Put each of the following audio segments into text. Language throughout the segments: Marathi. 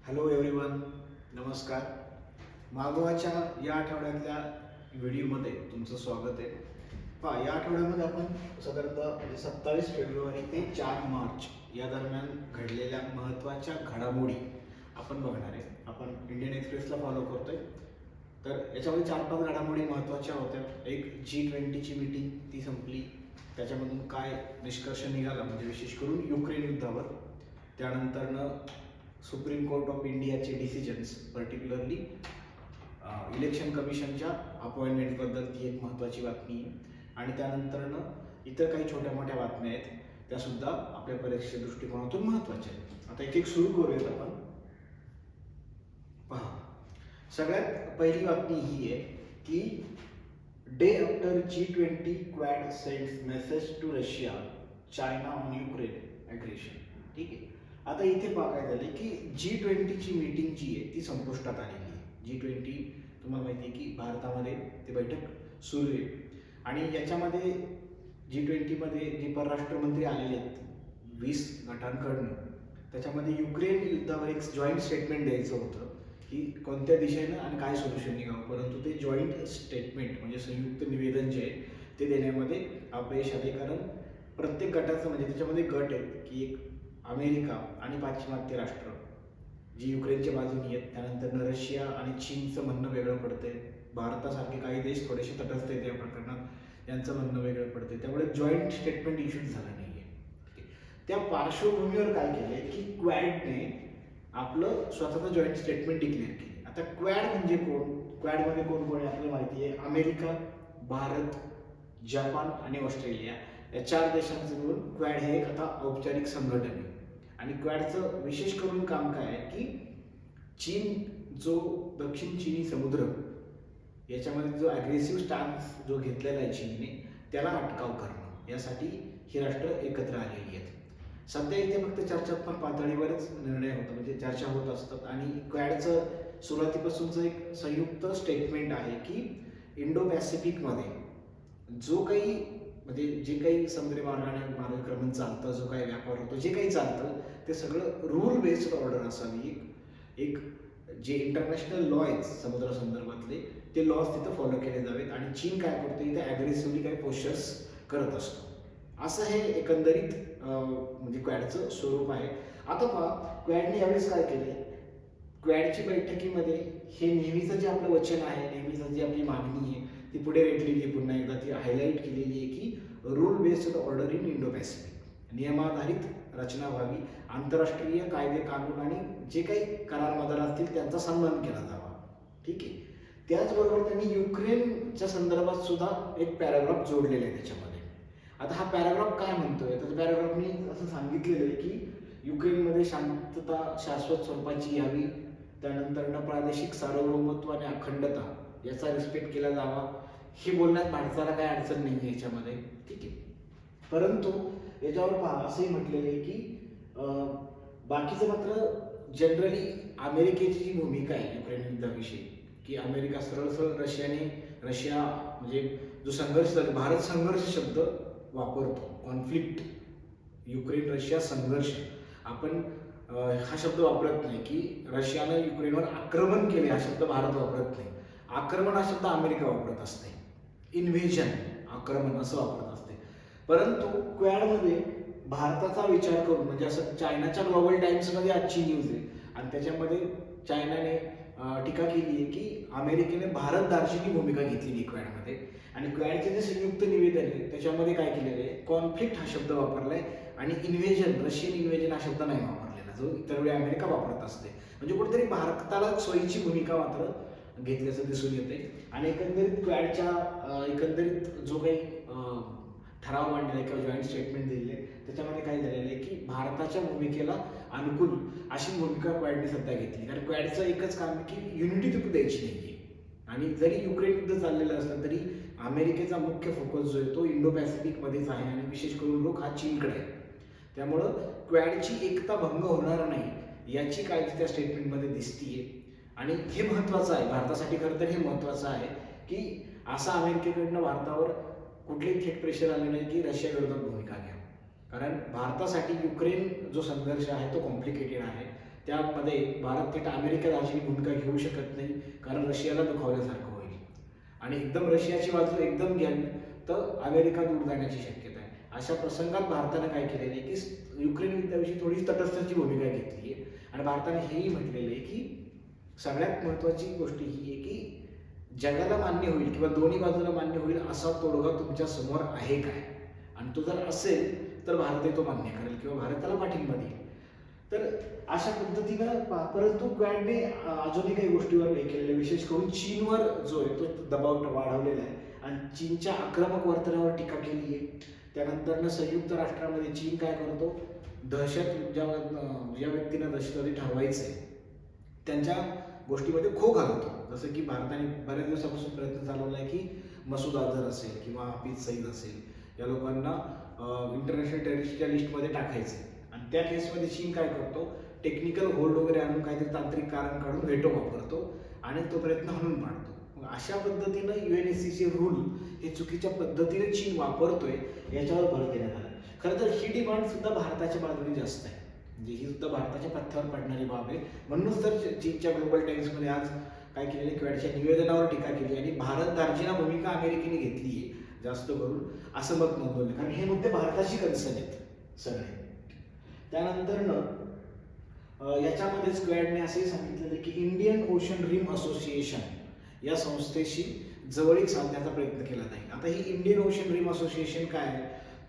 हॅलो एव्हरीवन, नमस्कार. मागोवाच्या या आठवड्यातल्या व्हिडिओमध्ये तुमचं स्वागत आहे. पहा, या आठवड्यामध्ये आपण साधारणतः 27 फेब्रुवारी ते 4 मार्च या दरम्यान घडलेल्या महत्त्वाच्या घडामोडी आपण बघणार आहे. आपण इंडियन एक्सप्रेसला फॉलो करतोय. तर याच्यामध्ये 4-5 घडामोडी महत्त्वाच्या होत्या. एक G20ची मीटिंग ती संपली, त्याच्यामधून काय निष्कर्ष निघाला म्हणजे विशेष करून युक्रेन युद्धावर. त्यानंतरनं सुप्रीम कोर्ट ऑफ इंडियाचे डिसिजन्स, पर्टिक्युलरली इलेक्शन कमिशनच्या अपॉइंटमेंटबद्दल ती एक महत्त्वाची बातमी आहे. आणि त्यानंतरनं इतर काही छोट्या मोठ्या बातम्या आहेत, त्यासुद्धा आपल्या परीक्षेच्या दृष्टिकोनातून महत्त्वाच्या आहेत. आता एक एक सुरू करूयात आपण. पहा, सगळ्यात पहिली बातमी ही आहे की day after G20 Quad sends message to Russia China on Ukraine aggression. ठीक आहे. आता इथे काय झालं की G20ची मीटिंग जी आहे ती संपुष्टात आलेली आहे. G20 तुम्हाला माहिती आहे की भारतामध्ये ती बैठक सुरू आहे आणि याच्यामध्ये G20मध्ये जे परराष्ट्र मंत्री आलेले आहेत 20 गटांकडनं, त्याच्यामध्ये युक्रेन युद्धावर एक जॉईंट स्टेटमेंट द्यायचं होतं की कोणत्या दिशेनं आणि काय सोल्युशन निघावं. परंतु ते जॉईंट स्टेटमेंट म्हणजे संयुक्त निवेदन जे आहे ते देण्यामध्ये अपयश आले. कारण प्रत्येक गटाचं म्हणजे त्याच्यामध्ये गट आहेत की एक अमेरिका आणि पाश्चिमात्य राष्ट्र जी युक्रेनच्या बाजूनी आहेत, त्यानंतर रशिया आणि चीनचं म्हणणं वेगळं पडतंय, भारतासारखे काही देश थोडेसे तटस्थ आहेत या प्रकरणात, यांचं म्हणणं वेगळं पडतंय. त्यामुळे जॉईंट स्टेटमेंट इश्यूज झालं नाही आहे. त्या पार्श्वभूमीवर काय केलंय की क्वॅडने आपलं स्वतःचं जॉईंट स्टेटमेंट डिक्लेअर केले. आता क्वॅड म्हणजे कोण? क्वॅडमध्ये कोण कोण आहे आपल्याला माहिती आहे. अमेरिका, भारत, जपान आणि ऑस्ट्रेलिया या 4 देशांचं मिळून क्वॅड हे एक आता औपचारिक संघटन आहे. आणि क्वॅडचं विशेष करून काम काय आहे की चीन, जो दक्षिण चिनी समुद्र याच्यामध्ये जो ॲग्रेसिव्ह स्टान्स जो घेतलेला आहे चीनने, त्याला अटकाव करणं, यासाठी ही राष्ट्र एकत्र आलेली आहेत. सध्या इथे फक्त चर्चात्मक पातळीवरच निर्णय होतो, म्हणजे चर्चा होत असतात. आणि क्वॅडचं सुरुवातीपासूनचं एक संयुक्त स्टेटमेंट आहे की इंडो पॅसिफिकमध्ये जो काही म्हणजे जे काही समुद्री मार्गाने मार्गक्रमण चालतं, जो काही व्यापार होतो, जे काही चालतं ते सगळं रूल बेस्ड ऑर्डर असावी. एक जे इंटरनॅशनल लॉ आहेत समुद्र संदर्भातले ते लॉज तिथं फॉलो केले जावेत. आणि चीन काय करतो, इथे ॲग्रेसिव्हली काही पोस्चर्स करत असतो. असं हे एकंदरीत म्हणजे क्वॅडचं स्वरूप आहे. आता पहा, क्वॅडने यावेळेस काय केले, क्वॅडची बैठकीमध्ये हे नेहमीचं जे आपलं वचन आहे, नेहमीचं जी आपली मागणी आहे ती पुढे रेटलेली आहे, पुन्हा एकदा ती हायलाईट केलेली आहे की rule based order in Indo Pacific, नियमाधारित रचना व्हावी, आंतरराष्ट्रीय कायदे कानून आणि जे काही करार मदार असतील त्यांचा सन्मान केला जावा. ठीक आहे. त्याचबरोबर त्यांनी युक्रेनच्या संदर्भात सुद्धा एक पॅराग्राफ जोडलेला आहे त्याच्यामध्ये. आता हा पॅराग्राफ काय म्हणतोय, तर पॅराग्राफनी असं सांगितलेलं आहे की युक्रेनमध्ये शांतता शाश्वत स्वरूपाची यावी, त्यानंतर प्रादेशिक सार्वभौमत्व आणि अखंडता याचा रिस्पेक्ट केला जावा. हे बोलण्यात भारताला काय अडचण नाही आहे याच्यामध्ये. ठीक आहे. परंतु याच्यावर पहा असंही म्हटलेलं आहे की बाकीचं मात्र जनरली अमेरिकेची जी भूमिका आहे युक्रेन युद्धाविषयी, की अमेरिका सरळ सरळ रशिया म्हणजे जो संघर्ष झाला, भारत संघर्ष शब्द वापरतो, कॉन्फ्लिक्ट, युक्रेन रशिया संघर्ष, आपण हा शब्द वापरत नाही की रशियानं युक्रेनवर आक्रमण केले, हा शब्द भारत वापरत नाही. आक्रमण हा शब्द अमेरिका वापरत असते, इन्व्हेजन, आक्रमण असं वापरत असते. परंतु क्वॅडमध्ये भारताचा विचार करून म्हणजे असं चायनाच्या ग्लोबल टाइम्समध्ये आजची न्यूज आहे आणि त्याच्यामध्ये चायनाने टीका केली आहे की अमेरिकेने भारत दार्शनिक भूमिका घेतलेली क्वॅडमध्ये. आणि क्वॅडचे जे संयुक्त निवेदन आहे त्याच्यामध्ये काय केलेलं आहे, कॉन्फ्लिक्ट हा शब्द वापरलाय आणि इन्व्हेजन, रशियन इन्व्हेजन हा शब्द नाही वापरलेला, जो इतर वेळी अमेरिका वापरत असते. म्हणजे कुठेतरी भारताला सोयीची भूमिका मात्र घेतल्याचं दिसून येते. आणि एकंदरीत क्वॅडच्या एकंदरीत जो काही ठराव मांडलेला आहे किंवा जॉईंट स्टेटमेंट दिलेलं आहे त्याच्यामध्ये काय झालेलं आहे की भारताच्या भूमिकेला अनुकूल अशी भूमिका क्वॅडने सध्या घेतली. कारण क्वॅडचं एकच काम आहे की युनिटी तिथं द्यायची नाही आहे. आणि जरी युक्रेन युद्ध चाललेलं असलं तरी अमेरिकेचा मुख्य फोकस जो आहे तो इंडो पॅसिफिकमध्येच आहे आणि विशेष करून लोक हा चीनकडे आहे. त्यामुळं क्वॅडची एकता भंग होणार नाही याची काळजी त्या स्टेटमेंटमध्ये दिसतीये. आणि हे महत्त्वाचं आहे भारतासाठी. खरं तर हे महत्त्वाचं आहे की असं अमेरिकेकडनं भारतावर कुठलेही थेट प्रेशर आले नाही की रशिया विरोधात भूमिका घ्या. कारण भारतासाठी युक्रेन जो संघर्ष आहे तो कॉम्प्लिकेटेड आहे. त्यामध्ये भारत थेट अमेरिका राजाची भूमिका घेऊ शकत नाही, कारण रशियाला दुखावल्यासारखं होईल. आणि एकदम रशियाची बाजू एकदम घ्यावी तर अमेरिका दूर जाण्याची शक्यता आहे. अशा प्रसंगात भारतानं काय केलेलं आहे की युक्रेन युद्धाविषयी थोडी तटस्थची भूमिका घेतली आहे. आणि भारताने हेही म्हटलेलं आहे की सगळ्यात महत्त्वाची गोष्ट ही आहे की जगाला मान्य होईल किंवा दोन्ही बाजूला मान्य होईल असा तोडगा तुमच्या समोर आहे काय, आणि तो जर असेल तर भारत तो मान्य करेल किंवा भारताला पाठिंबा देईल. तर अशा पद्धतीनं परंतु क्वाडने अजूनही काही गोष्टीवर हे केलेलं आहे. विशेष करून चीनवर जो आहे तो दबाव वाढवलेला आहे आणि चीनच्या आक्रमक वर्तनावर टीका केली आहे. त्यानंतर संयुक्त राष्ट्रामध्ये चीन काय करतो, ज्या व्यक्तींना दहशतवादी ठरवायचं आहे त्यांच्या गोष्टीमध्ये खो घालतो. जसं की भारताने बऱ्याच दिवसापासून प्रयत्न चालवला आहे की मसूद अझहर असेल किंवा हाफिज सईद असेल या लोकांना इंटरनॅशनल टेररिस्टच्या लिस्टमध्ये टाकायचं. आणि त्या केसमध्ये चीन काय करतो, टेक्निकल होल्ड वगैरे आणून काहीतरी तांत्रिक कारण काढून व्हेटो वापरतो आणि तो प्रयत्न म्हणून पाडतो. मग अशा पद्धतीनं UNSCचे रूल हे चुकीच्या पद्धतीने चीन वापरतोय याच्यावर भर देण्यात आला. खरं तर ही डिमांड सुद्धा भारताच्या बाजूने जास्त आहे, म्हणजे ही सुद्धा भारताच्या पथ्यावर पडणारी बाब आहे. म्हणूनच तर चीनच्या ग्लोबल टाइम्समध्ये आज काय केलेले, क्वॅडच्या निवेदनावर टीका केली आणि भारत दार्जिना भूमिका अमेरिकेने घेतली आहे जास्त करून असं मत नोंदवलं, कारण हे मुद्दे भारताशी कन्सर्न आहेत सगळे. त्यानंतर याच्यामध्ये स्क्वॅडने असेही सांगितलेलं की इंडियन ओशन रिम असोसिएशन या संस्थेशी जवळीक साधण्याचा प्रयत्न केला जाईल. आता ही इंडियन ओशन रिम असोसिएशन काय आहे,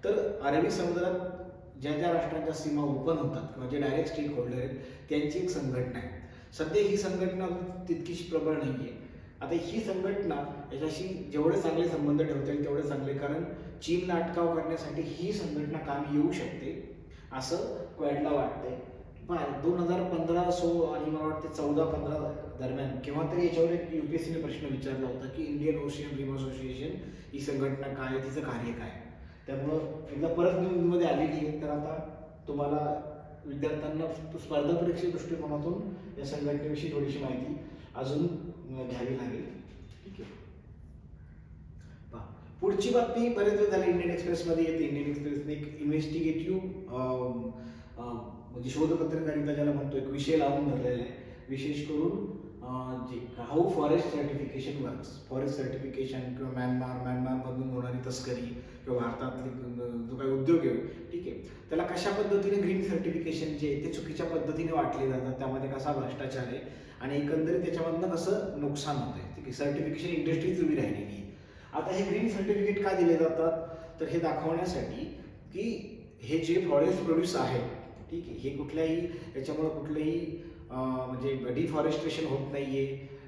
तर अरबी समुद्रात ज्या ज्या राष्ट्रांच्या सीमा ओपन होतात किंवा जे डायरेक्ट स्टेक होल्डर आहेत त्यांची एक संघटना आहे. सध्या ही संघटना तितकीशी प्रबळ नाही आहे. आता ही संघटना याच्याशी जेवढे चांगले संबंध ठेवता येईल तेवढे चांगले, कारण चीनला अटकाव करण्यासाठी ही संघटना कामी येऊ शकते असं क्वॅडला वाटतंय. 2015-16 आणि मला वाटते 14-15 दरम्यान केव्हा तरी याच्यावर एक UPSCने प्रश्न विचारला होता की इंडियन ओशियन रिम असोसिएशन ही संघटना काय आहे, तिचं कार्य काय. त्यामुळं एकदा परत न्यूजमध्ये आलेली आहे. तर आता तुम्हाला विद्यार्थ्यांना स्पर्धा परीक्षे दृष्टिकोनातून या संघटनेविषयी थोडीशी माहिती अजून घ्यावी लागेल. ठीक आहे, पुढची बातमी बरेच वेळ झाली इंडियन एक्सप्रेसमध्ये येते. इंडियन एक्सप्रेसने एक इन्व्हेस्टिगेटिव्ह म्हणजे शोधपत्रकारिता ज्याला म्हणतो एक विषय लावून धरलेला आहे. विशेष करून जे how forest certification works, forest certification किंवा म्यानमारमधून होणारी तस्करी किंवा भारतातली जो काही उद्योग आहे, ठीक आहे, त्याला कशा पद्धतीने ग्रीन सर्टिफिकेशन जे आहे ते चुकीच्या पद्धतीने वाटले जातात, त्यामध्ये कसा भ्रष्टाचार आहे आणि एकंदरीत त्याच्यामधनं कसं नुकसान होतं आहे. ठीक आहे, सर्टिफिकेशन इंडस्ट्रीज उभी राहिलेली आहे. आता हे ग्रीन सर्टिफिकेट का दिले जातात, तर हे दाखवण्यासाठी की हे जे फॉरेस्ट प्रोड्यूस आहे, ठीक आहे, हे कुठल्याही याच्यामुळे कुठलंही म्हणजे डिफॉरेस्ट्रेशन होत नाहीये.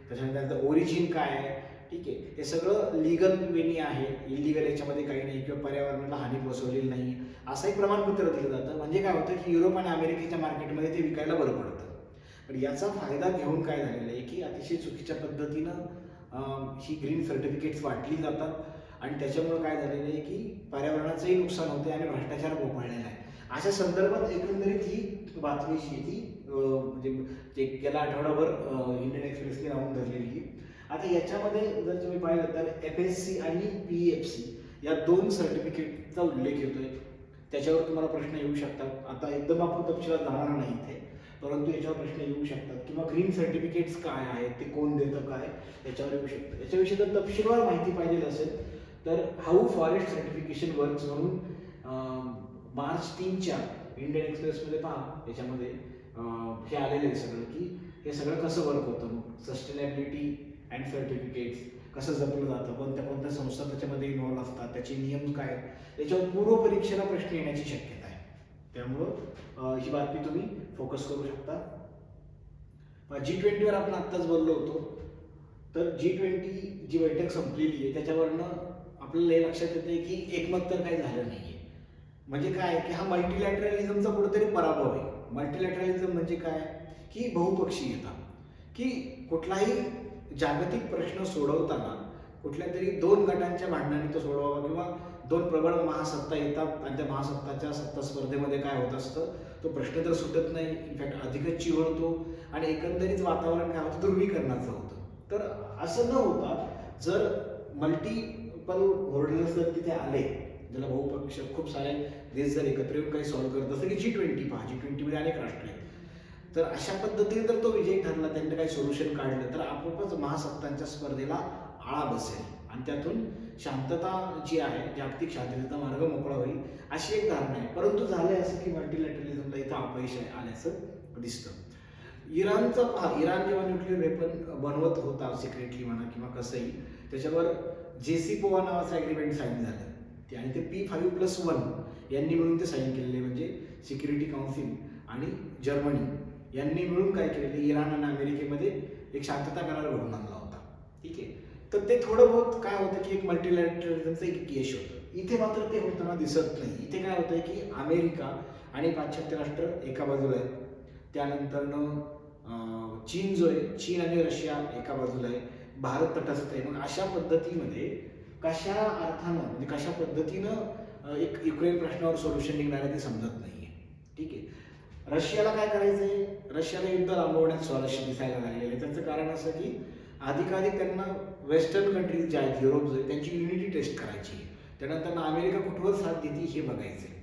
त्याच्यानंतर ओरिजिन काय आहे, ठीक आहे, हे सगळं लिगल वेनी आहे, इलिगल याच्यामध्ये काही नाही किंवा पर्यावरणाला हानी पोचवलेली नाही असं एक प्रमाणपत्र दिलं जातं. म्हणजे काय होतं की युरोप आणि अमेरिकेच्या मार्केटमध्ये ते विकायला बरं पडतं. पण याचा फायदा घेऊन काय झालेलं आहे की अतिशय चुकीच्या पद्धतीनं ही ग्रीन सर्टिफिकेट्स वाटली जातात आणि त्याच्यामुळे काय झालेलं आहे की पर्यावरणाचंही नुकसान होते आणि भ्रष्टाचार पोपळलेला आहे. अशा संदर्भात एकंदरीत ही बातमी ती म्हणजे गेला आठवडाभर इंडियन एक्सप्रेसने लावून धरलेली. आता याच्यामध्ये जर तुम्ही पाहिलं तर FSC आणि PEFC या 2 सर्टिफिकेटचा उल्लेख येतोय. त्याच्यावर तुम्हाला प्रश्न येऊ शकतात. आता एकदम आपण तपशिलात जाणार नाही इथे, परंतु याच्यावर प्रश्न येऊ शकतात किंवा ग्रीन सर्टिफिकेट्स काय आहेत, ते कोण देतं काय, याच्यावर येऊ शकतं. याच्याविषयी जर तपशीलवार माहिती पाहिजे असेल तर हाऊ फॉरेस्ट सर्टिफिकेशन वर्क्स म्हणून मार्च 3च्या इंडियन एक्सप्रेसमध्ये पहा. याच्यामध्ये हे आलेलं आहे सगळं की हे सगळं कसं वर्क होतं, सस्टेनेबिलिटी अँड सर्टिफिकेट्स कसं जपलं जातं, कोणत्या कोणत्या संस्था त्याच्यामध्ये इन्व्हॉल्व असतात, त्याचे नियम काय, याच्यावर पूर्व परीक्षेला प्रश्न येण्याची शक्यता आहे. त्यामुळं ही बातमी तुम्ही फोकस करू शकता. G20वर आपण आत्ताच बोललो होतो. तर G20 जी बैठक संपलेली आहे त्याच्यावरनं आपल्याला हे लक्षात येते की एकमत तर काही झालं नाही आहे. म्हणजे काय की हा मल्टीलॅटरलिझमचा कुठेतरी पराभव आहे. मल्टीलॅटरलिझम म्हणजे काय की बहुपक्षीयता, की कुठलाही जागतिक प्रश्न सोडवताना कुठल्या तरी 2 गटांच्या भांडणाने तो सोडवावा किंवा 2 प्रबळ महासत्ता येतात आणि त्या महासत्ताच्या सत्ता स्पर्धेमध्ये काय होत असतं, तो प्रश्न तर सुटत नाही, इनफॅक्ट अधिकच चिघळतो आणि एकंदरीत वातावरण काय होतं, ध्रुवीकरणाचं होतं. तर असं न होता जर मल्टिपल होल्डर्स जर तिथे आले, ज्याला बहुपक्ष खूप सारे देश जर एकत्र येऊन काही सॉल्व्ह करत, जसं की G20 पहा, G20 मध्ये अनेक राष्ट्र आहेत, तर अशा पद्धतीने जर तो विजयी ठरला, त्यांनी काही सोल्युशन काढलं, तर आपोआपच महासत्तांच्या स्पर्धेला आळा बसेल आणि त्यातून शांतता जी आहे, जागतिक शांततेचा मार्ग मोकळा होईल, अशी एक धारणा आहे. परंतु झालंय असं की मल्टीलॅटरलिझमला इथं अपयश आल्याचं दिसतं. इराण जेव्हा न्यूक्लिअर वेपन बनवत होता सिक्रेटली म्हणा किंवा कसंही, त्याच्यावर JCPOA नावाचं ॲग्रीमेंट साईन झालं ते, आणि ते P5+1 यांनी मिळून ते साईन केलेले, म्हणजे सिक्युरिटी काउन्सिल आणि जर्मनी यांनी मिळून काय केलेले, इराण आणि अमेरिकेमध्ये एक शांतता करार घडून आणला होता. ठीक आहे. तर ते थोडं बहुत काय होतं की एक मल्टीलॅटरलिझमचं एक यश होतं. इथे मात्र ते होताना दिसत नाही. इथे काय होतंय की अमेरिका आणि पाश्चात्य राष्ट्र एका बाजूला आहेत, त्यानंतरनं चीन जो आहे, चीन आणि रशिया एका बाजूला आहे, भारत तटस्थ आहे. मग अशा पद्धतीमध्ये कशा अर्थानं, म्हणजे कशा पद्धतीनं एक युक्रेन प्रश्नावर सोल्युशन निघणार आहे ते समजत नाहीये. ठीक आहे. रशियाला काय करायचंय, रशियाला युद्ध लांबवण्यात स्वारस्य दिसायला लागलेलं आहे. त्याचं कारण असं की अधिकाधिक त्यांना वेस्टर्न कंट्रीज ज्या आहेत, युरोप जो आहे, त्यांची युनिटी टेस्ट करायची आहे. त्यानंतर अमेरिका कुठवर साथ देते हे बघायचंय.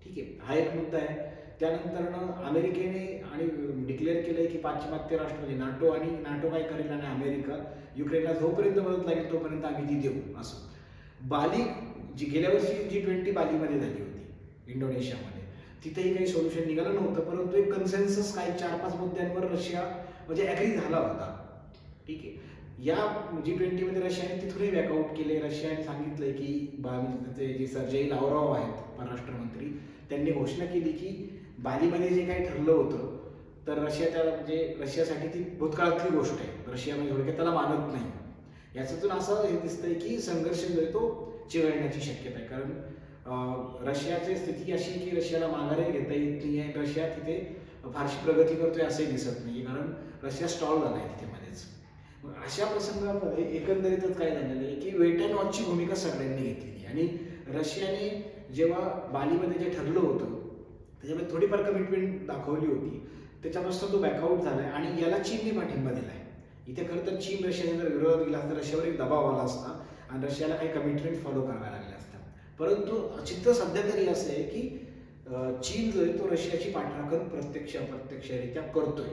ठीक आहे. हा एक मुद्दा आहे. त्यानंतरनं अमेरिकेने आणि डिक्लेअर केलंय की पाश्चिमात्य राष्ट्र म्हणजे नाटो काय करेल आणि अमेरिका युक्रेनला जोपर्यंत मदत लागेल तोपर्यंत आम्ही ती देऊ. असं बाली जी गेल्या वर्षी G20 बालीमध्ये झाली होती इंडोनेशियामध्ये, तिथेही काही सोल्युशन निघालं नव्हतं, परंतु एक कन्सेन्सस काही 4-5 मुद्द्यांवर रशिया म्हणजे ॲग्री झाला होता. ठीक आहे. या G20 मध्ये रशियाने तिथूनही बॅकआउट केले. रशियाने सांगितलंय की जे सर्जेई लाव्हरॉव्ह आहेत परराष्ट्र मंत्री, त्यांनी घोषणा केली की बालीमध्ये जे काही ठरलं होतं, तर रशियासाठी ती भूतकाळातली गोष्ट आहे. रशिया म्हणजे थोडक्यात त्याला मानत नाही. याच्यातून असं हे दिसतंय की संघर्ष जो आहे तो चिघळण्याची शक्यता आहे. कारण रशियाची स्थिती अशी की रशियाला माघारी घेता येत नाही आहे. रशिया तिथे फारशी प्रगती करतोय असंही दिसत नाही, कारण रशिया स्टॉल झाला आहे तिथे मध्येच. अशा प्रसंगामध्ये एकंदरीतच काय झालेलं आहे की वेट अँड वॉचची भूमिका सगळ्यांनी घेतलेली, आणि रशियाने जेव्हा बालीमध्ये जे ठरलं होतं त्याच्यामध्ये थोडीफार कमिटमेंट दाखवली होती, त्याच्यापासून तो बॅकआउट झालाय आणि याला चीनने पाठिंबा दिलाय. इथे खरं तर चीन रशियाने जर विरोध केला असता, रशियावर एक दबाव आला असता आणि रशियाला काही कमिटमेंट फॉलो कराव्या लागल्या असत्या. परंतु चित्र सध्या तरी असं आहे की चीन जो आहे तो रशियाची पाठराखण प्रत्यक्ष अप्रत्यक्षरित्या करतोय,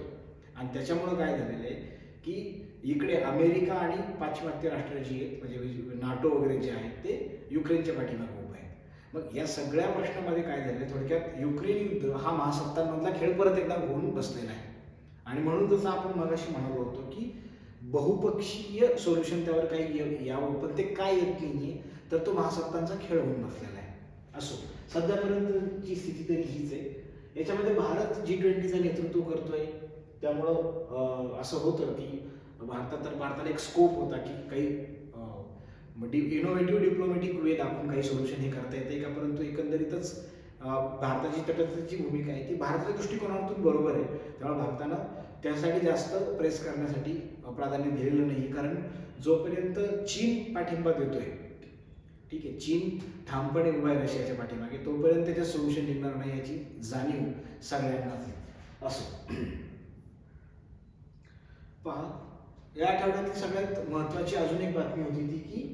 आणि त्याच्यामुळं काय झालेलं आहे की इकडे अमेरिका आणि पाश्चिमात्य राष्ट्र जी आहेत, म्हणजे नाटो वगैरे जे आहेत, ते युक्रेनच्या पाठीमागे उभे आहेत. मग या सगळ्या प्रश्नामध्ये काय झालं, थोडक्यात युक्रेन युद्ध हा महासत्तांमधला खेळ परत एकदा होऊन बसलेला आहे. आणि म्हणून जसं आपण मगाशी म्हणालो होतो की बहुपक्षीय सोल्युशन त्यावर काही यावं, पण ते काय येत नाहीये, तर तो महासत्तांचा खेळ होऊन बसलेला आहे. असो, सध्यापर्यंतची स्थिती तरी हीच आहे. याच्यामध्ये भारत G20चं नेतृत्व करतोय, त्यामुळं असं होतं की भारताला एक स्कोप होता की काही इनोव्हेटिव्ह डिप्लोमॅटिक वे दाखवून काही सोल्युशन हे करता येते का. परंतु एकंदरीतच भारताची तटस्थतेची भूमिका आहे ती भारताच्या दृष्टिकोनातून बरोबर आहे. त्यामुळे भारतानं त्यासाठी जास्त प्रेस करण्यासाठी प्राधान्य दिलेलं नाही, कारण जोपर्यंत चीन पाठिंबा देतोय, ठीक आहे, चीन ठामपणे उभा आहे रशियाच्या पाठीमागे, तोपर्यंत त्याच्या सोल्युशन निघणार नाही याची जाणीव सगळ्यांनाच आहे. असो, पहा, या आठवड्यातली सगळ्यात महत्त्वाची अजून एक बातमी होती ती की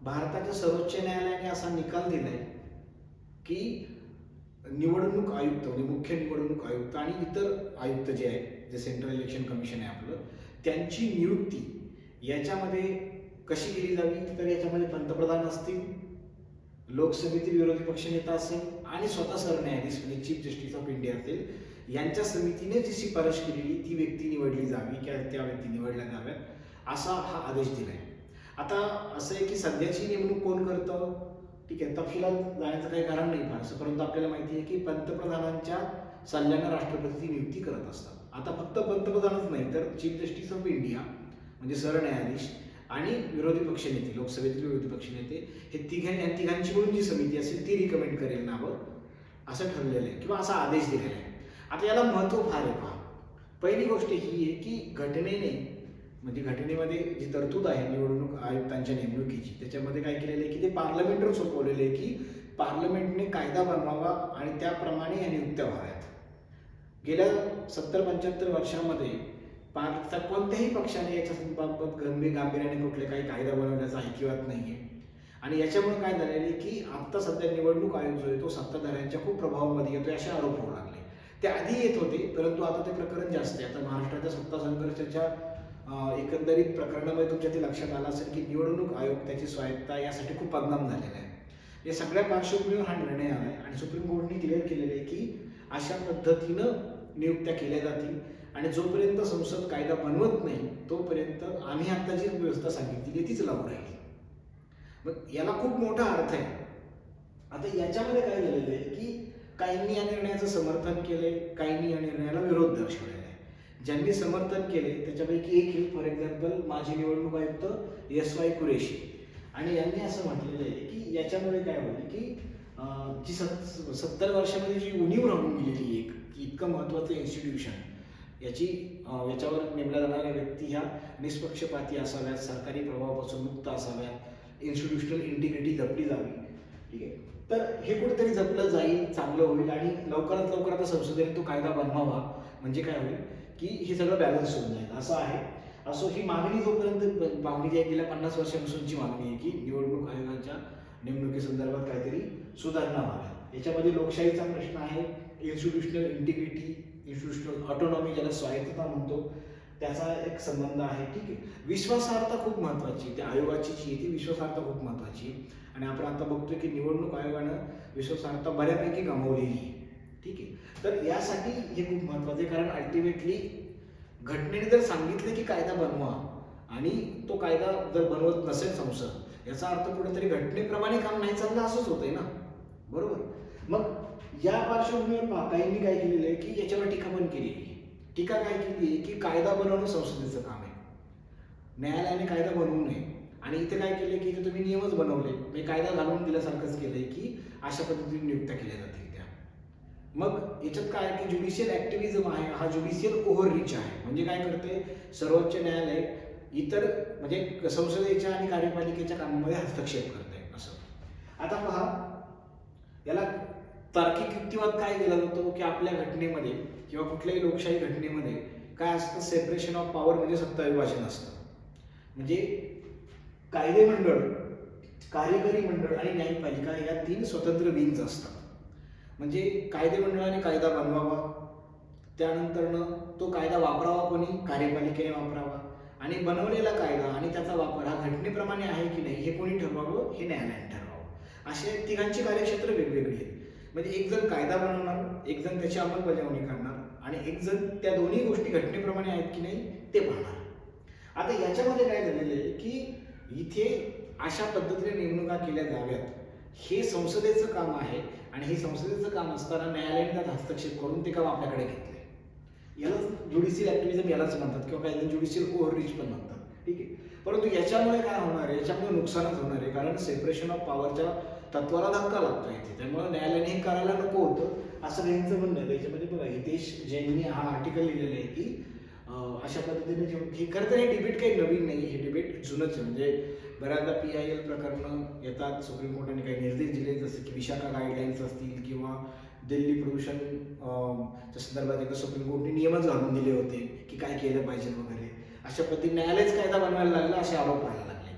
भारताच्या सर्वोच्च न्यायालयाने असा निकाल दिलाय की निवडणूक आयुक्त म्हणजे मुख्य निवडणूक आयुक्त आणि इतर आयुक्त जे आहेत, जे सेंट्रल इलेक्शन कमिशन आहे आपलं, त्यांची नियुक्ती याच्यामध्ये कशी केली जावी, तर याच्यामध्ये पंतप्रधान असतील, लोकसभेतील विरोधी पक्षनेता असेल आणि स्वतः सरन्यायाधीश म्हणजे चीफ जस्टिस ऑफ इंडिया असेल, यांच्या समितीने जी शिफारस केलेली ती व्यक्ती निवडली जावी किंवा त्या व्यक्ती निवडल्या जाव्यात, असा हा आदेश दिलाय. आता असं आहे की सध्याची नेमणूक कोण करतं, ठीक आहे, तपशिलात जाण्याचं काही कारण नाही फारसं, परंतु आपल्याला माहिती आहे की पंतप्रधानांच्या सल्ल्यानं राष्ट्रपती नियुक्ती करत असतात. आता फक्त पंतप्रधानच नाही तर चीफ जस्टिस ऑफ इंडिया म्हणजे सरन्यायाधीश आणि विरोधी पक्षनेते, लोकसभेतील विरोधी पक्षनेते, हे तिघांची मिळून जी समिती असेल ती रिकमेंड करेल नावं, असं ठरलेलं आहे किंवा असा आदेश दिलेला आहे. आता याला महत्त्व फार आहे. पहा, पहिली गोष्ट ही आहे की घटनेने म्हणजे घटनेमध्ये जी तरतूद आहे निवडणूक आयुक्तांच्या नेमणुकीची, त्याच्यामध्ये काय केलेलं आहे की ते पार्लमेंटवर सोपवलेलं आहे की पार्लमेंटने कायदा बनवावा आणि त्याप्रमाणे या नियुक्त्या व्हाव्यात. गेल्या 70-75 वर्षामध्ये भारतात कोणत्याही पक्षाने याच्याबाबत गांभीर्याने कुठले काही कायदा बनवण्याचा ऐकिवात नाहीये. आणि याच्यामुळे काय झालेलं आहे की आत्ता सध्या निवडणूक आयोग जो आहे तो सत्ताधाऱ्यांच्या खूप प्रभावामध्ये येतोय असे आरोप होऊ लागले. ते आधी येत होते, परंतु आता ते प्रकरण जास्त आहे. आता महाराष्ट्राच्या सत्ता संघर्षाच्या एकंदरीत प्रकरणामध्ये तुमच्या ते लक्षात आलं असेल की निवडणूक आयोग त्याची स्वायत्ता यासाठी खूप बदनाम झालेला आहे. या सगळ्या पार्श्वभूमीवर हा निर्णय आला आहे आणि सुप्रीम कोर्टने क्लिअर केलेलं आहे की अशा पद्धतीनं नियुक्त्या केल्या जातील आणि जोपर्यंत संसद कायदा बनवत नाही तोपर्यंत आम्ही आता जी व्यवस्था सांगितली आहे तीच लागू राहील. मग याला खूप मोठा अर्थ आहे. आता याच्यामध्ये काय झालेलं आहे की काहींनी या निर्णयाचं समर्थन केलंय, काहींनी या निर्णयाला विरोध दर्शवलेला आहे. ज्यांनी समर्थन केले त्याच्यापैकी एक फॉर एक्झाम्पल माजी निवडणूक आयुक्त एस वाय कुरेशी, आणि यांनी असं म्हटलेलं आहे की याच्यामुळे काय होईल की जी 70 वर्षामध्ये जी उणीव राहून गेलेली एक इतकं महत्त्वाचं इन्स्टिट्यूशन याच्यावर नेमल्या जाणाऱ्या व्यक्ती ह्या निष्पक्षपाती असाव्यात, सरकारी प्रभावापासून मुक्त असाव्यात, इन्स्टिट्यूशनल इंटिग्रिटी जपली जावी. ठीक आहे, तर हे कुठेतरी जपलं जाईल, चांगलं होईल आणि लवकरात लवकर आता संसदेने तो कायदा बनवावा. म्हणजे काय होईल की हे सगळं बॅलन्स होऊन जाईल असं आहे. असो, ही मागणी जोपर्यंत मागणी जी आहे गेल्या 50 वर्षांपासूनची मागणी आहे की निवडणूक आयोगाच्या नेमणुकीसंदर्भात काहीतरी सुधारणा व्हाव्या. याच्यामध्ये लोकशाहीचा प्रश्न आहे, इन्स्टिट्यूशनल इंटिग्रिटी, इन्स्टिट्यूशनल ऑटोनॉमी ज्याला स्वायत्तता म्हणतो त्याचा एक संबंध आहे. ठीक आहे, विश्वासार्हता खूप महत्त्वाची आहे. त्या आयोगाची जी आहे ती विश्वासार्हता खूप महत्त्वाची आहे आणि आपण आता बघतोय की निवडणूक आयोगानं विश्वासार्हता बऱ्यापैकी गमावलेली आहे. ठीक आहे, तर यासाठी हे खूप महत्त्वाचं आहे कारण अल्टिमेटली घटनेने जर सांगितलं की कायदा बनवा आणि तो कायदा जर बनवत नसेल संसद, याचा अर्थ कुठेतरी घटनेप्रमाणे काम नाही चाललं असंच होतंय ना, बरोबर. मग या पार्श्वभूमीवर पहा काहींनी काय केलेलं आहे की याच्यावर टीका पण केलेली आहे. टीका काय केली आहे की कायदा बनवणं संसदेचं काम आहे, न्यायालयाने कायदा बनवू नये. आणि इथे काय केले की इथे तुम्ही नियमच बनवले, म्हणजे कायदा घालून दिल्यासारखंच केलंय की अशा पद्धतीने नियुक्त्या केल्या जातील त्या. मग याच्यात काय की ज्युडिशियल ऍक्टिव्हिझम आहे, हा ज्युडिशियल ओव्हररीच आहे. म्हणजे काय करते, सर्वोच्च न्यायालय इतर म्हणजे संसदेच्या आणि कार्यपालिकेच्या कामामध्ये हस्तक्षेप करते असं. आता पहा, याला तार्किक युक्तिवाद काय केला जातो की आपल्या घटनेमध्ये किंवा कुठल्याही लोकशाही घटनेमध्ये काय असतं, सेपरेशन ऑफ पॉवर म्हणजे सत्ता विभाजन असतं. म्हणजे कायदे मंडळ, कार्यकारी मंडळ आणि न्यायपालिका या 3 स्वतंत्र विंग्ज असतात. म्हणजे कायदे मंडळाने कायदा बनवावा, त्यानंतरनं तो कायदा वापरावा कोणी, कार्यपालिकेने वापरावा, आणि बनवलेला कायदा आणि त्याचा वापर हा घटनेप्रमाणे आहे की नाही हे कोणी ठरवावं, हे न्यायालयाने ठरवावं. असे तिघांची कार्यक्षेत्र वेगवेगळी आहेत. म्हणजे एक जण कायदा बनवणार, एक जण त्याची अंमलबजावणी करणार आणि एक जण त्या दोन्ही गोष्टी घटनेप्रमाणे आहेत की नाही ते पाहणार. आता याच्यामध्ये काय झालेलं आहे की इथे अशा पद्धतीने नेमणुका केल्या जाव्यात, हे संसदेचं काम आहे आणि हे संसदेचं काम असताना न्यायालयाने त्यात हस्तक्षेप करून ते काम आपल्याकडे घेतले. याला ज्युडिशियल ऍक्टिव्हिझम यालाच म्हणतात किंवा काही ज्युडिशियल ओव्हररीच पण म्हणतात. ठीक आहे, परंतु याच्यामुळे काय होणार आहे, याच्यामुळे नुकसानच होणार आहे कारण सेपरेशन ऑफ पॉवरच्या तत्वाला धक्का लागतो इथे. त्यामुळे न्यायालयाने हे करायला नको होतं असं त्यांचं म्हणणं आहे. त्याच्यामध्ये बघा हितेश जैननी हा आर्टिकल लिहिलेला आहे की अशा पद्धतीने हे खरं तर हे डिबेट काही नवीन नाही, हे डिबेट जुनंच आहे. म्हणजे बऱ्याचदा PIL प्रकरणं येतात, सुप्रीम कोर्टाने काही निर्देश दिले जसे की विशाखा गाईडलाईन्स असतील किंवा दिल्ली प्रदूषण च्या संदर्भात एकदा सुप्रीम कोर्टाने नियमच घालून दिले होते की काय केलं पाहिजे वगैरे. अशा पद्धतीने न्यायालयच कायदा बनवायला लागला असे आरोप व्हायला लागले.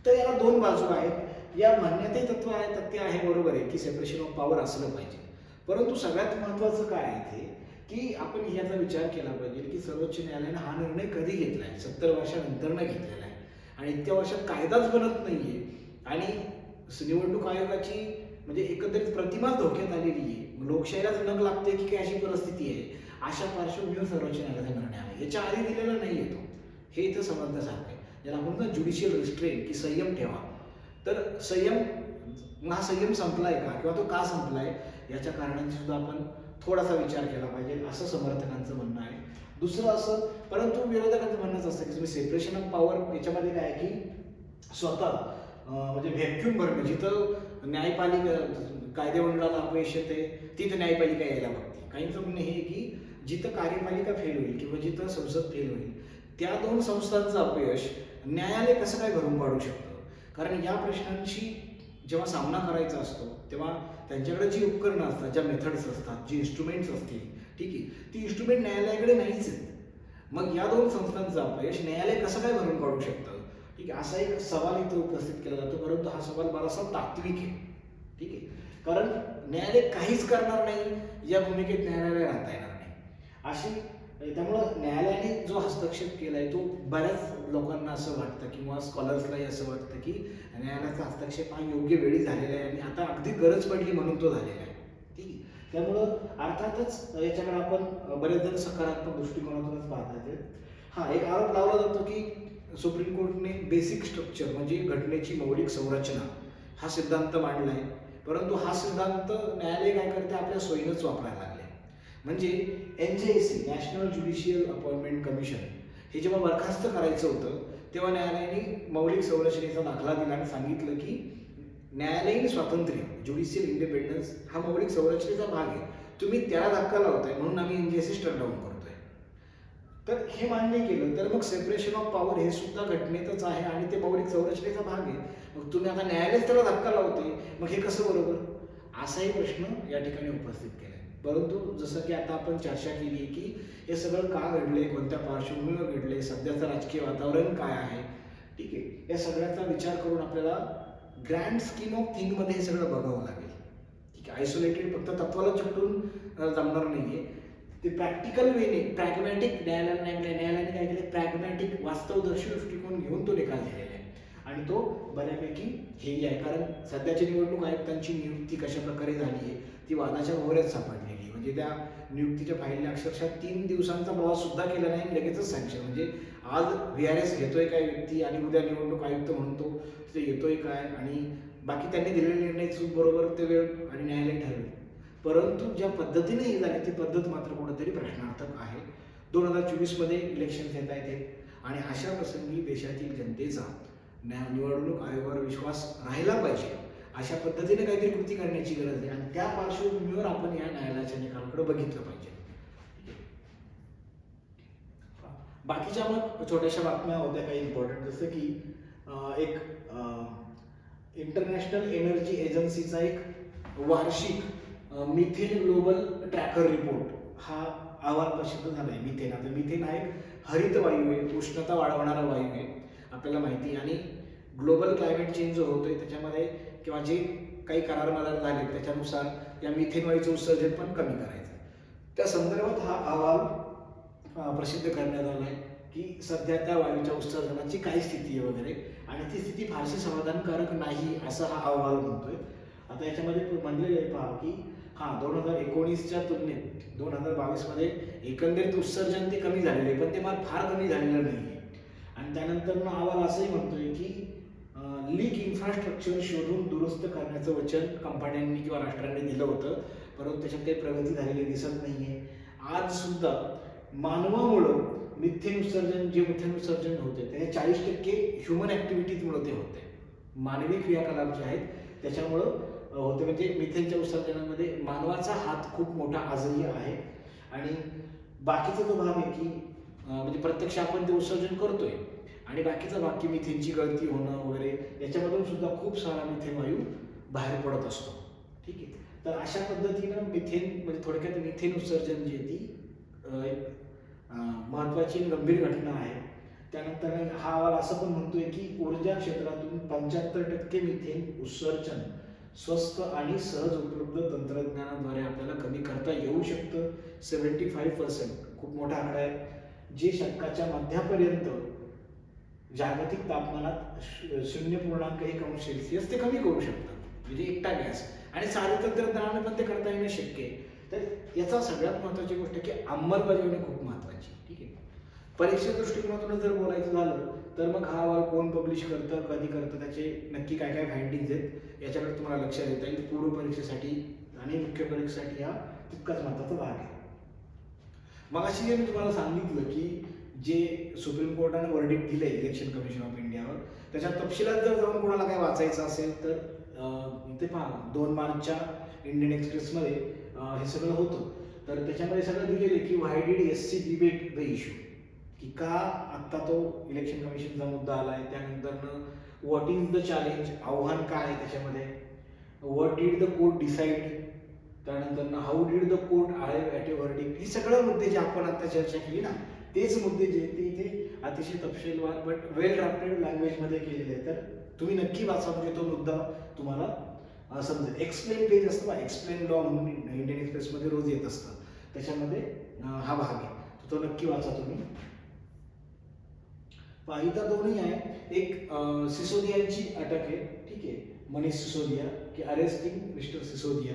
तर याला 2 बाजू आहेत. या मान्यते तथ्य आहे, बरोबर आहे की सेपरेशन ऑफ पॉवर असलं पाहिजे, परंतु सगळ्यात महत्त्वाचं काय आहे ते की आपण याचा विचार केला पाहिजे की सर्वोच्च न्यायालयाने हा निर्णय कधी घेतला आहे, 70 वर्षानंतर न घेतलेला आहे आणि इतक्या वर्षात कायदाच बनत नाहीये आणि निवडणूक आयोगाची म्हणजे एकंदरीत प्रतिमाच धोक्यात आलेली आहे. लोकशाहीलाच नग लागते की काय अशी परिस्थिती आहे. अशा पार्श्वभूमीवर सर्वोच्च न्यायालयाचा निर्णय आला, याच्या आधी दिलेला नाही येतो, हे इथं समजण्यासारखं आहे. ज्याला म्हणून ज्युडिशियल रिस्ट्रेन की संयम ठेवा. तर हा संयम संपलाय का किंवा तो का संपलाय याच्या कारणांची सुद्धा आपण थोडासा विचार केला पाहिजे असं समर्थकांचं म्हणणं आहे. दुसरं असं, परंतु विरोधकांचं म्हणणंच असतं की तुम्ही सेपरेशन ऑफ पॉवर याच्यामध्ये काय आहे की स्वतः म्हणजे व्हॅक्यूम भरणं, जिथं न्यायपालिका कायदे मंडळाला अपयश येते तिथं न्यायपालिका यायला बघते. काहींचं म्हणणं हे की जिथं कार्यपालिका फेल होईल किंवा जिथं संसद फेल होईल त्या 2 संस्थांचं अपयश न्यायालय कसं काय भरून पाडू शकतं. कारण या प्रश्नांशी जेव्हा सामना करायचा असतो तेव्हा त्यांच्याकडे जी उपकरणं असतात, ज्या मेथड्स असतात, जी इन्स्ट्रुमेंट्स असतील, ठीक आहे, ती इन्स्ट्रुमेंट न्यायालयाकडे नाहीच आहेत. मग या 2 संस्थांचं अपयश न्यायालय कसं काय भरून काढू शकतं, ठीक आहे, असा एक सवाल इथं उपस्थित केला जातो. परंतु हा सवाल बराचसा तात्विक आहे. ठीक आहे, कारण न्यायालय काहीच करणार नाही या भूमिकेत न्यायालयाला राहता येणार नाही. अशी त्यामुळं न्यायालयाने जो हस्तक्षेप केलाय तो बऱ्याच लोकांना असं वाटतं किंवा स्कॉलर्सलाही असं वाटतं की न्यायालयाचा हस्तक्षेप हा योग्य वेळी झालेला आहे आणि आता अगदी गरज पडली म्हणून तो झालेला आहे. ठीक आहे. त्यामुळं अर्थातच याच्याकडे आपण बरेच जण सकारात्मक दृष्टिकोनातूनच पाहतात. हा एक आरोप लावला जातो की सुप्रीम कोर्टने बेसिक स्ट्रक्चर म्हणजे घटनेची मौलिक संरचना हा सिद्धांत मांडलाय, परंतु हा सिद्धांत न्यायालय काय करते आपल्या सोयीनंच वापरायला लागले. म्हणजे NJAC national judicial appointment commission हे जेव्हा बरखास्त करायचं होतं तेव्हा न्यायालयाने मौलिक संरचनेचा दाखला दिला आणि सांगितलं की न्यायालयीन स्वातंत्र्य ज्युडिशियल इंडिपेंडन्स हा मौलिक संरचनेचा भाग आहे, तुम्ही त्याला धक्का लावताय म्हणून आम्ही NJAC स्टट डाऊन करतोय. तर हे मान्य केलं तर मग सेपरेशन ऑफ पॉवर हे सुद्धा घटनेतच आहे आणि ते मौलिक संरचनेचा भाग आहे. मग तुम्ही आता न्यायालयच त्याला धक्का लावते, मग हे कसं बरोबर, असाही प्रश्न या ठिकाणी उपस्थित केला. परंतु जसं की आता आपण चर्चा केली आहे की हे सगळं का घडले, कोणत्या पार्श्वभूमीवर घडले, सध्याचं राजकीय वातावरण काय आहे, ठीक आहे, या सगळ्याचा विचार करून आपल्याला ग्रँड स्कीम ऑफ थिंगमध्ये हे सगळं बघावं लागेल. ठीक आहे, आयसोलेटेड फक्त तत्वाला चिकटून जमणार नाहीये. ते प्रॅक्टिकल वेने प्रॅग्मॅटिक न्यायालयाने काय केलं, प्रॅग्मॅटिक वास्तवदर्शी दृष्टिकोन घेऊन तो निकाल दिलेला आहे आणि तो बऱ्यापैकी हेही आहे. कारण सध्याची निवडणूक आयुक्तांची नियुक्ती कशा प्रकारे झाली आहे ती वादाच्या भोवऱ्यात सापडलेली आहे. म्हणजे त्या नियुक्तीच्या फाईलने अक्षरशः 3 दिवसांचा प्रवास सुद्धा केला नाही, लगेचच सँक्शन. म्हणजे आज VRS घेतोय काय व्यक्ती आणि उद्या निवडणूक आयुक्त म्हणून तो तिथे येतोय काय आणि बाकी त्यांनी दिलेले निर्णय चूक बरोबर ते वेळ आणि न्यायालय ठरवेल. परंतु ज्या पद्धतीने ही झाली ती पद्धत मात्र कुठेतरी प्रश्नार्थक आहे. 2024 मध्ये इलेक्शन येत आहेत आणि अशा प्रसंगी देशातील जनतेचा निवडणूक आयोगावर विश्वास राहिला पाहिजे, अशा पद्धतीने काहीतरी कृती करण्याची गरज आहे आणि त्या पार्श्वभूमीवर आपण या न्यायालयाच्या निकालाकडे बघितलं पाहिजे. बाकीच्या मग छोट्याशा बातम्या होत्या काही इम्पॉर्टंट, जसं की एक इंटरनॅशनल एनर्जी एजन्सीचा एक वार्षिक मिथेन ग्लोबल ट्रॅकर रिपोर्ट हा अहवाल प्रसिद्ध झाला आहे. मिथेन, आता मिथेन हा एक हरित वायू आहे, उष्णता वाढवणारा वायू आहे आपल्याला माहिती आहे आणि ग्लोबल क्लायमेट चेंज जो होतोय त्याच्यामध्ये किंवा जे काही करार मदार झाले त्याच्यानुसार या मिथेन वायूचं उत्सर्जन पण कमी करायचं. त्या संदर्भात हा अहवाल प्रसिद्ध करण्यात आला आहे की सध्या त्या वायूच्या उत्सर्जनाची काय स्थिती आहे वगैरे, आणि ती स्थिती फारशी समाधानकारक नाही असं हा अहवाल म्हणतोय. आता याच्यामध्ये म्हणलेलं आहे पहा की 2019च्या तुलनेत 2022 मध्ये एकंदरीत उत्सर्जन ते कमी झालेलं आहे, पण ते मात्र फार कमी झालेलं नाही आहे. आणि त्यानंतर अहवाल असंही म्हणतोय की लीक इन्फ्रास्ट्रक्चर शोधून दुरुस्त करण्याचं वचन कंपन्यांनी किंवा राष्ट्रांनी दिलं होतं, परंतु त्याच्यात काही प्रगती झालेली दिसत नाहीये. आज सुद्धा मानवामुळं मिथेन उत्सर्जन होते त्याचे 40% ह्युमन ऍक्टिव्हिटीजमुळे ते होते, मानवी क्रियाकलाप जे आहेत त्याच्यामुळं होते. म्हणजे मिथेनच्या उत्सर्जनामध्ये मानवाचा हात खूप मोठा आजही आहे. आणि बाकीचा जो भाग आहे की म्हणजे प्रत्यक्ष आपण ते उत्सर्जन करतोय आणि बाकीचा भाग की मिथेनची गळती होणं वगैरे याच्यामधून सुद्धा खूप सारा मिथेन वायू बाहेर पडत असतो. ठीक आहे, तर अशा पद्धतीनं मिथेन म्हणजे थोडक्यात मिथेन उत्सर्जन जी आहे ती एक महत्त्वाची गंभीर घटना आहे. त्यानंतर हा अहवाल असं पण म्हणतोय की ऊर्जा क्षेत्रातून 75% मिथेन उत्सर्जन स्वस्त आणि सहज उपलब्ध तंत्रज्ञानाद्वारे आपल्याला कमी करता येऊ शकतं. 75% खूप मोठा आकडा आहे, जे शतकाच्या मध्यापर्यंत जागतिक तापमानात 0.1 ते कमी करू शकतात. म्हणजे एकटा गॅस आणि सारे तंत्रज्ञानाने पण ते करता येणं शक्य आहे. तर याचा सगळ्यात महत्त्वाची गोष्ट की अंमलबजावणी खूप महत्त्वाची. ठीक आहे, परीक्षेच्या दृष्टिकोनातून जर बोलायचं झालं तर मग हा अहवाल कोण पब्लिश करतं, कधी करतं, त्याचे नक्की काय काय फाइंडिंग्स आहेत याच्याकडे तुम्हाला लक्ष देता येईल. पूर्व परीक्षेसाठी आणि मुख्य परीक्षेसाठी हा तितकाच महत्त्वाचा भाग आहे. मग अशी जे मी तुम्हाला सांगितलं की जे सुप्रीम कोर्टाने वर्डिक्ट दिले इलेक्शन कमिशन ऑफ इंडियावर, त्याच्या तपशिलात जर जाऊन कोणाला काय वाचायचं असेल तर इथे पहा 2 मार्चच्या इंडियन एक्सप्रेसमध्ये हे सगळं होतं. तर त्याच्यामध्ये सगळं दिलेलं आहे की why did SC debate the issue, की का आत्ता तो इलेक्शन कमिशनचा मुद्दा आला आहे. त्यानंतर व्हॉट इज द चॅलेंज, आव्हान काय आहे त्याच्यामध्ये, what did the court decide, त्यानंतर how did the court arrive at a verdict. हे सगळं मुद्दे जे आपण आता चर्चा केली ना तेच मुद्दे जे ते इथे अतिशय तपशीलवार बट वेल ड्राफ्टेड लँग्वेजमध्ये केलेले आहेत. तर तुम्ही नक्की वाचा, म्हणजे तो मुद्दा तुम्हाला समजा एक्सप्लेन पेज असतं बा, एक्सप्लेन लॉ म्हणून इंडियन एक्सप्रेसमध्ये रोज येत असतं, त्याच्यामध्ये हा भाग आहे, तो नक्की वाचा तुम्ही. इथं दोन्ही आहे. एक सिसोदियाची अटक आहे, ठीक आहे, मनीष सिसोदिया, की अरेस्टिंग मिस्टर सिसोदिया,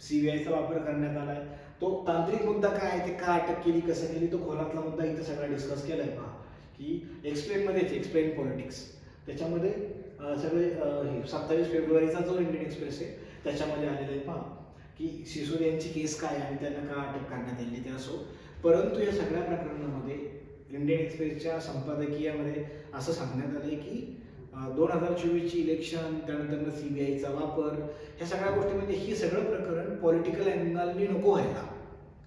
सीबीआयचा वापर करण्यात आलाय. तो तांत्रिक मुद्दा काय आहे, ते का अटक केली, कसं केली, तो खोलातला मुद्दा इथं सगळा डिस्कस केलाय पहा. की एक्सप्लेनमध्येच एक्सप्लेन पॉलिटिक्स, त्याच्यामध्ये सगळे हे 27 फेब्रुवारीचा जो इंडियन एक्सप्रेस आहे त्याच्यामध्ये आलेलं आहे पहा, की सिसोदियांची केस काय आहे आणि त्यांना का अटक करण्यात आली ते असो. परंतु या सगळ्या प्रकरणामध्ये इंडियन एक्सप्रेसच्या संपादकीयामध्ये असं सांगण्यात आलं की 2024ची इलेक्शन, त्यानंतर सीबीआयचा वापर, ह्या सगळ्या गोष्टी, म्हणजे ही सगळं प्रकरण पॉलिटिकल अँगलनी नको व्हायला,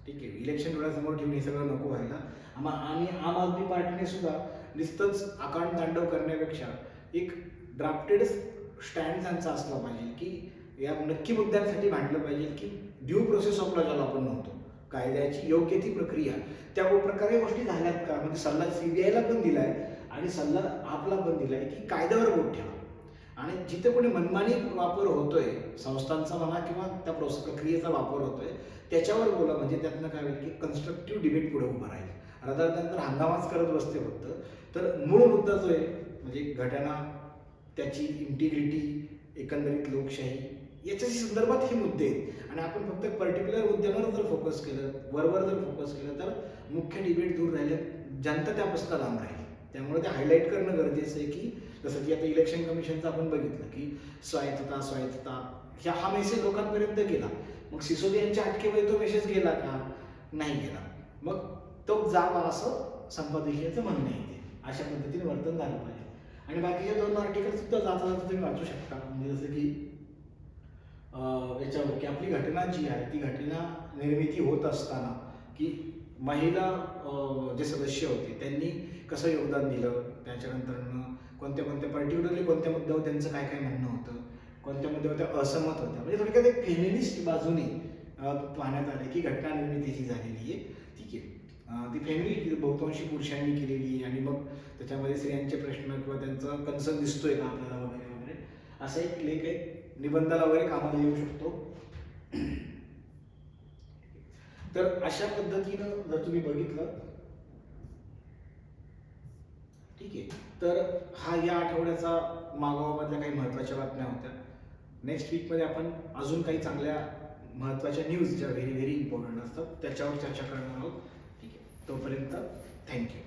ठीक आहे, इलेक्शन डोळ्यासमोर ठेवून हे सगळं नको व्हायला. आणि आम आदमी पार्टीने सुद्धा नुसतंच आकांड तांडव करण्यापेक्षा एक ड्राफ्टेड स्टँड त्यांचा असला पाहिजे, की या नक्की मुद्द्यांसाठी भांडलं पाहिजे, की ड्यू प्रोसेस ऑफ लॉ ज्याला आपण म्हणतो, कायद्याची योग्य ती प्रक्रिया, त्या प्रकारे गोष्टी झाल्यात का, म्हणजे सल्ला सीबीआयला पण दिलाय आणि सल्ला आपला पण दिलाय की कायद्यावर बोट ठेवा, आणि जिथे कोणी मनमानी वापर होतोय संस्थांचा म्हणा किंवा त्या प्रक्रियेचा वापर होतोय त्याच्यावर बोला, म्हणजे त्यातनं काय होईल की कन्स्ट्रक्टिव्ह डिबेट पुढे उभं राहील. रदर दॅन हंगामाच करत बसते फक्त, तर मूळ मुद्दा जो आहे म्हणजे घटना, त्याची इंटिग्रिटी, एकंदरीत लोकशाही, याच्या संदर्भात हे मुद्दे आहेत. आणि आपण फक्त पर्टिक्युलर मुद्द्यांवर जर फोकस केलं, वरवर जर फोकस केलं, तर मुख्य डिबेट दूर राहिले, जनता त्यापासून लांब राहील. त्यामुळे ते हायलाईट करणं गरजेचं आहे, की जसं की आता इलेक्शन कमिशनचं आपण बघितलं की स्वायत्तता हा मेसेज लोकांपर्यंत गेला. मग सिसोदियांच्या अटकेमध्ये तो मेसेज गेला का, नाही गेला, मग तो जावा असं संपादकीयाचं म्हणणं आहे. ते अशा पद्धतीने वर्तन झालं पाहिजे. आणि बाकीचे 2 आर्टिकल सुद्धा जाता जाता तुम्ही वाचू शकता, म्हणजे जसं की याच्यावर की आपली घटना जी आहे ती घटना निर्मिती होत असताना की महिला जे सदस्य होते त्यांनी कसं योगदान दिलं, त्याच्यानंतर कोणत्या कोणत्या पर्टिक्युलरली कोणत्या मुद्द्यावर त्यांचं काय काय म्हणणं होतं, कोणत्या मुद्द्यावर त्या असहमत होत्या, म्हणजे थोडक्यात एक फेमिनिस्ट बाजूने पाहण्यात आले की घटना निर्मिती जी झालेली आहे, ठीक आहे, ती फॅमिली बहुतांशी पुरुषांनी केलेली आहे, आणि मग त्याच्यामध्ये स्त्रियांचे प्रश्न किंवा त्यांचा कन्सर्न दिसतोय का आपल्याला वगैरे वगैरे, असा एक लेख आहे, निबंधाला वगैरे कामाला येऊ शकतो. तर अशा पद्धतीनं जर तुम्ही बघितलं, ठीक आहे, तर हा या आठवड्याचा मागोवामधल्या काही महत्त्वाच्या बातम्या होत्या. नेक्स्ट वीकमध्ये आपण अजून काही चांगल्या महत्त्वाच्या न्यूज ज्या व्हेरी व्हेरी इम्पॉर्टंट असतात त्याच्यावर चर्चा करणार आहोत. ठीक आहे, तोपर्यंत थँक्यू.